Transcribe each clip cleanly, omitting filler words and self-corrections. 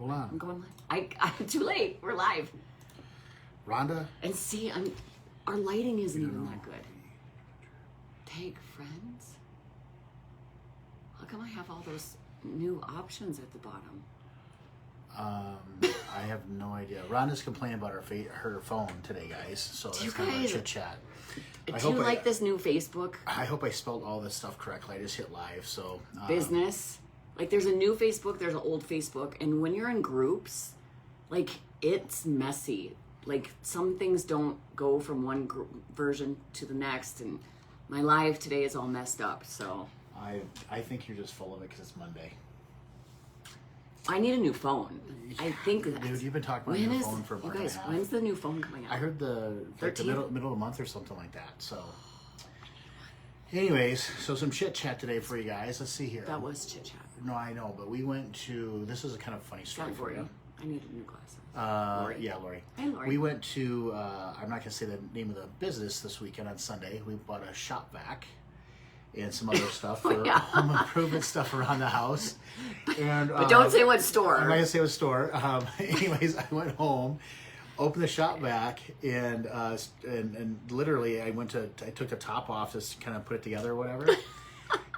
Hold on. I'm going live. I'm too late. We're live. Rhonda? And see, our lighting isn't even that good. Tag friends? How come I have all those new options at the bottom? I have no idea. Rhonda's complaining about her phone today, guys. So that's kind of a chit chat. Do you like this new Facebook? I hope I spelled all this stuff correctly. I just hit live, so business. Like, there's a new Facebook, there's an old Facebook, and when you're in groups, like, it's messy. Like, some things don't go from one version to the next, and my live today is all messed up. So I think you're just full of it because it's Monday. I need a new phone. I think that. Dude, you've been talking about your phone for a month and a half. When's the new phone coming out? I heard the middle of the month or something like that. So, anyways, so some chit chat today for you guys. Let's see here. That was chit chat. No, I know, but we went to. This is a kind of funny story for you. I need new glasses. Lori. Yeah, Lori. Hey, Lori. We went to. I'm not gonna say the name of the business this weekend on Sunday. We bought a shop vac and some other stuff for home improvement stuff around the house. And but don't say what store. I'm not gonna say what store. Anyways, I went home, opened the shop vac, and literally I took the top off to kind of put it together or whatever.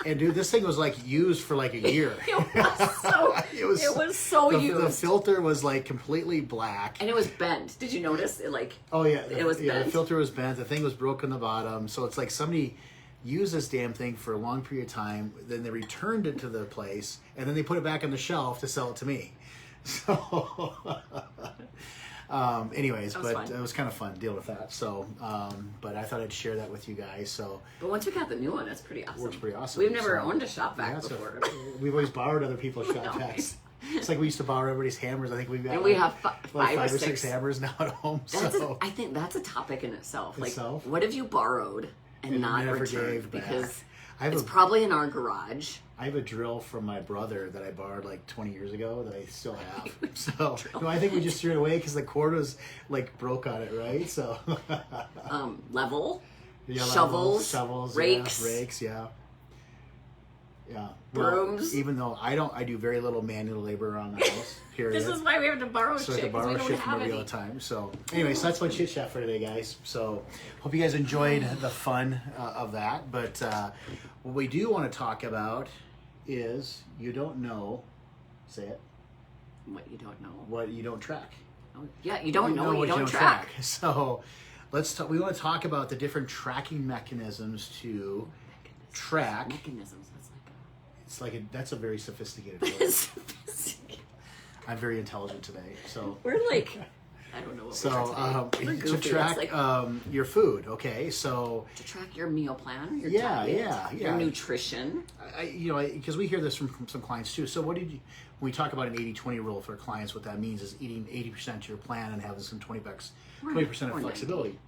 And dude, this thing was like used for like a year. It was so used. The filter was like completely black, and it was bent. Did you notice it? Like, oh yeah, it was bent. The filter was bent. The thing was broken on the bottom. So it's like somebody used this damn thing for a long period of time. Then they returned it to the place, and then they put it back on the shelf to sell it to me. So, anyways, but it was kind of fun dealing with that. So, but I thought I'd share that with you guys. So, but once we got the new one, that's pretty awesome. Works pretty awesome. We've never owned a shop vac before. We've always borrowed other people's shop vacs. It's like we used to borrow everybody's hammers. I think we've got. And we have five or six hammers now at home. I think that's a topic in itself. Like, what have you borrowed and not returned? Because it's probably in our garage. I have a drill from my brother that I borrowed like 20 years ago that I still have. So no, I think we just threw it away because the cord was like broke on it, right? So level, shovels, rakes, yeah. Brooms. Well, even though I do very little manual labor around the house. Period. This is why we have to borrow shit. So I have to borrow shit from everybody all the time. So, anyways, that's my chit chat for today, guys. So, hope you guys enjoyed the fun of that. But what we do want to talk about is you don't know. Say it. What you don't know. What you don't track. Oh, yeah, you don't know what you don't track. So, we want to talk about the different tracking mechanisms to track. Mechanisms. That's a very sophisticated word. I'm very intelligent today, so we're like, I don't know what we're to track your food. Okay, so to track your meal plan, your diet, your nutrition. Because we hear this from some clients too. So when we talk about an 80-20 rule for clients, what that means is eating 80% of your plan and having some 20% of flexibility,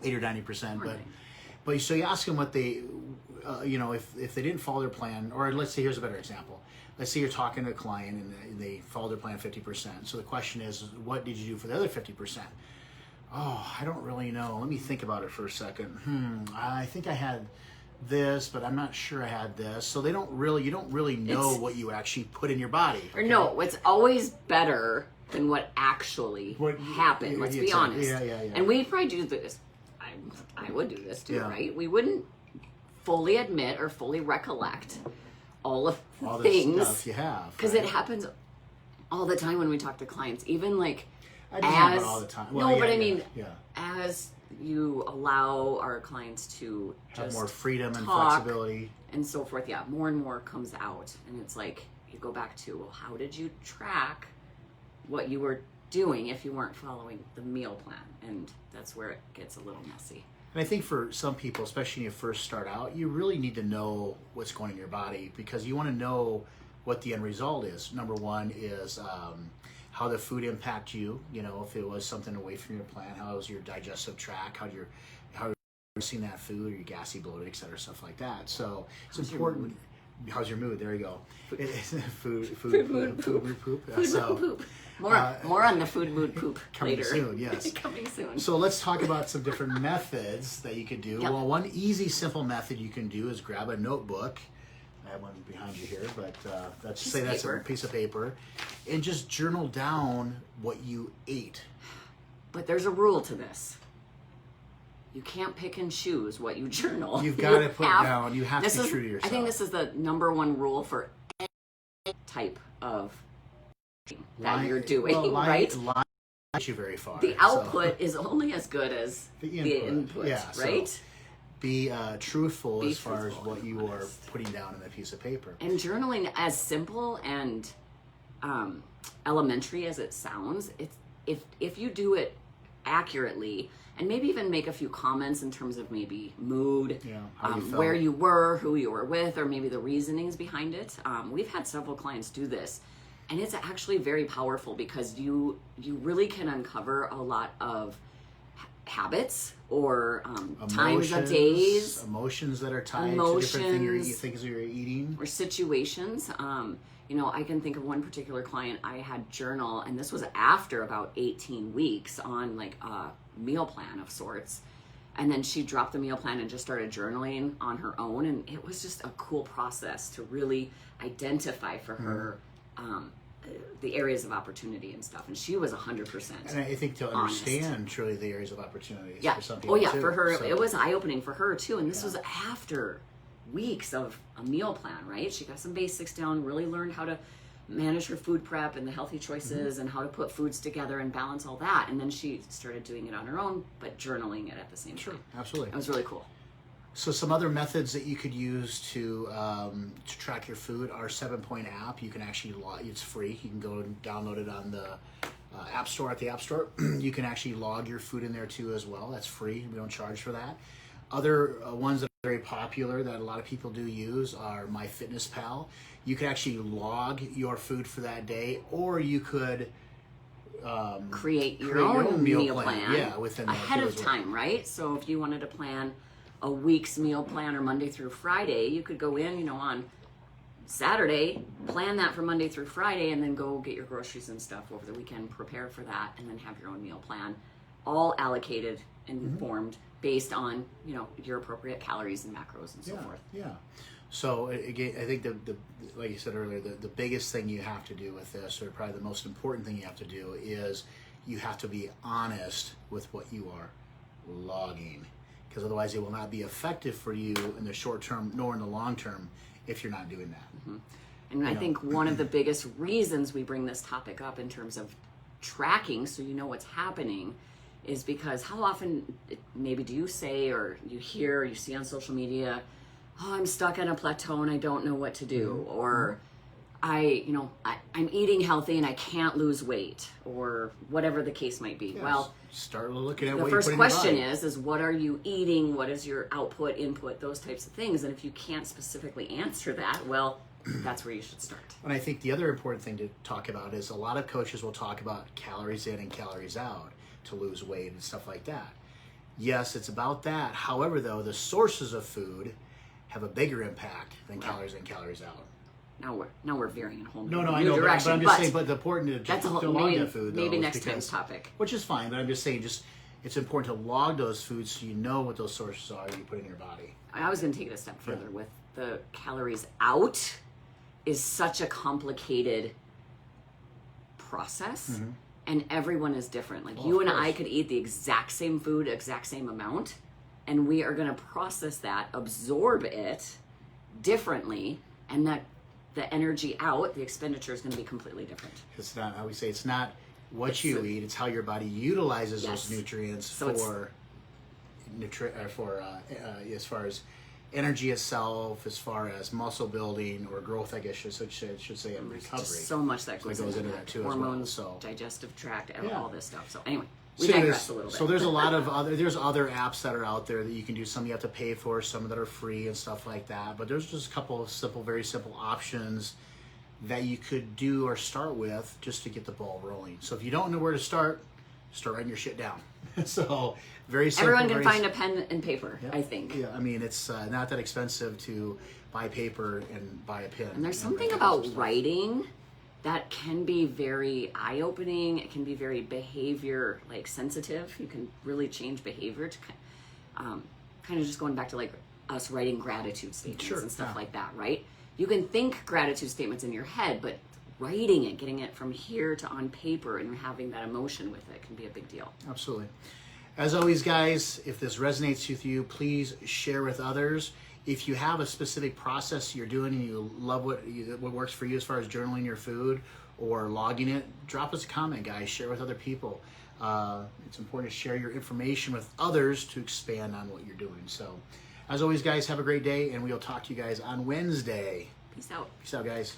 80 or 90%. But so you ask them what they. If they didn't follow their plan, or let's say, here's a better example. Let's say you're talking to a client and they follow their plan 50%. So the question is, what did you do for the other 50%? Oh, I don't really know. Let me think about it for a second. I think I had this, but I'm not sure I had this. So you don't really know what you actually put in your body. Okay? Or no, it's always better than what actually happened. Let's be honest. Yeah. And we probably do this. I would do this too, right? We wouldn't fully admit or fully recollect all of the things stuff you have, because it happens all the time when we talk to clients. Even like all the time. Well, as you allow our clients to have just more freedom and flexibility and so forth, more and more comes out, and it's like you go back to, well, how did you track what you were doing if you weren't following the meal plan? And that's where it gets a little messy. And I think for some people, especially when you first start out, you really need to know what's going in your body because you want to know what the end result is. Number one is how the food impact you. If it was something away from your plan, how was your digestive tract, how you're seeing that food, are you gassy, bloated, et cetera, stuff like that. So it's important. How's your mood? There you go. Food, mood, poop. More on the food, mood, poop coming later. Soon, yes. Coming soon. So let's talk about some different methods that you could do. Yep. Well, one easy, simple method you can do is grab a notebook, I have one behind you here, but let's Piece say of that's paper. a piece of paper, and just journal down what you ate. But there's a rule to this. You can't pick and choose what you journal. You've got to put down. You have to this be is, true to yourself. I think this is the number one rule for any type of that you're doing, right? Lying gets you very far. The so output is only as good as the the input, Yeah, right? So be truthful Be as far as truthful what and you are honest. putting down in that piece of paper. And journaling, as simple and elementary as it sounds, it's if you do it accurately and maybe even make a few comments in terms of maybe mood, Yeah, how you felt. where you were, who you were with, or maybe the reasonings behind it. We've had several clients do this, and it's actually very powerful because you really can uncover a lot of habits or times of days, emotions that are tied to different things you're eating. or situations. I can think of one particular client I had journal, and this was after about 18 weeks on like a meal plan of sorts. And then she dropped the meal plan and just started journaling on her own. And it was just a cool process to really identify for her the areas of opportunity and stuff. And she was 100%. And I think to honest. understand truly the areas of opportunities Yeah. for some people too. For her, So, it was eye-opening for her too. And this was after weeks of a meal plan, right? She got some basics down, really learned how to manage her food prep and the healthy choices and how to put foods together and balance all that. And then she started doing it on her own, but journaling it at the same time. absolutely. It was really cool. So some other methods that you could use to track your food, our 7-point app. You can actually it's free. You can go and download it on the App Store at the App Store. You can actually log your food in there too as well. That's free. We don't charge for that. Other ones that are very popular that a lot of people do use are MyFitnessPal. You could actually log your food for that day, or you could Create your create own meal plan, Yeah, within that ahead too of as well. time, right? So if you wanted to plan a week's meal plan or Monday through Friday, you could go in, on Saturday, plan that for Monday through Friday, and then go get your groceries and stuff over the weekend, prepare for that, and then have your own meal plan, all allocated and informed based on, your appropriate calories and macros and so forth. Yeah. So again, I think the like you said earlier, the biggest thing you have to do with this, or probably the most important thing you have to do, is you have to be honest with what you are logging, because otherwise it will not be effective for you in the short term nor in the long term if you're not doing that. And I think one of the biggest reasons we bring this topic up in terms of tracking, so you know what's happening, is because how often maybe do you say, or you hear, or you see on social media, oh, I'm stuck on a plateau and I don't know what to do, or I'm eating healthy and I can't lose weight, or whatever the case might be. Yes. Well, start looking at the what first you're putting in your question body. is what are you eating? What is your output, input, those types of things? And if you can't specifically answer that, well, that's where you should start. And I think the other important thing to talk about is a lot of coaches will talk about calories in and calories out to lose weight and stuff like that. Yes, it's about that. However, though, the sources of food have a bigger impact than calories in, calories out. Now we're veering in a whole No, new I know, but direction. I'm just saying, but the important that's a whole, to log maybe, that food, though, maybe is next because, time's topic. which is fine, but I'm just saying, it's important to log those foods so you know what those sources are you put in your body. I was going to take it a step further with the calories out is such a complicated process, and everyone is different. Like you and I could eat the exact same food, exact same amount, and we are going to process that, absorb it differently, and that the energy out, the expenditure is going to be completely different. It's not, I would say, it's not what you eat, it's how your body utilizes Yes. those nutrients So as far as energy itself, as far as muscle building or growth, I guess should say, and recovery. Just so much that goes, into that too, hormones, as well. So digestive tract, Yeah. all this stuff. So anyway, we So digress a little bit. So there's a lot of other apps that are out there that you can do. Some you have to pay for, some that are free and stuff like that. But there's just a couple of very simple options that you could do or start with just to get the ball rolling. So if you don't know where to start writing your shit down. So very simple. Everyone can find a pen and paper, Yeah. I think. Yeah, I mean it's not that expensive to buy paper and buy a pen. And there's something write about some stuff. writing that can be very eye-opening. It can be very behavior sensitive. You can really change behavior to kind of just going back to us writing gratitude statements Sure, and stuff yeah. like that, right? you can think gratitude statements in your head, but writing it, getting it from here to on paper and having that emotion with it can be a big deal. Absolutely. As always, guys, if this resonates with you, please share with others. If you have a specific process you're doing and you love what works for you as far as journaling your food or logging it, drop us a comment, guys. Share with other people. It's important to share your information with others to expand on what you're doing. So, as always, guys, have a great day, and we'll talk to you guys on Wednesday. Peace out. Peace out, guys.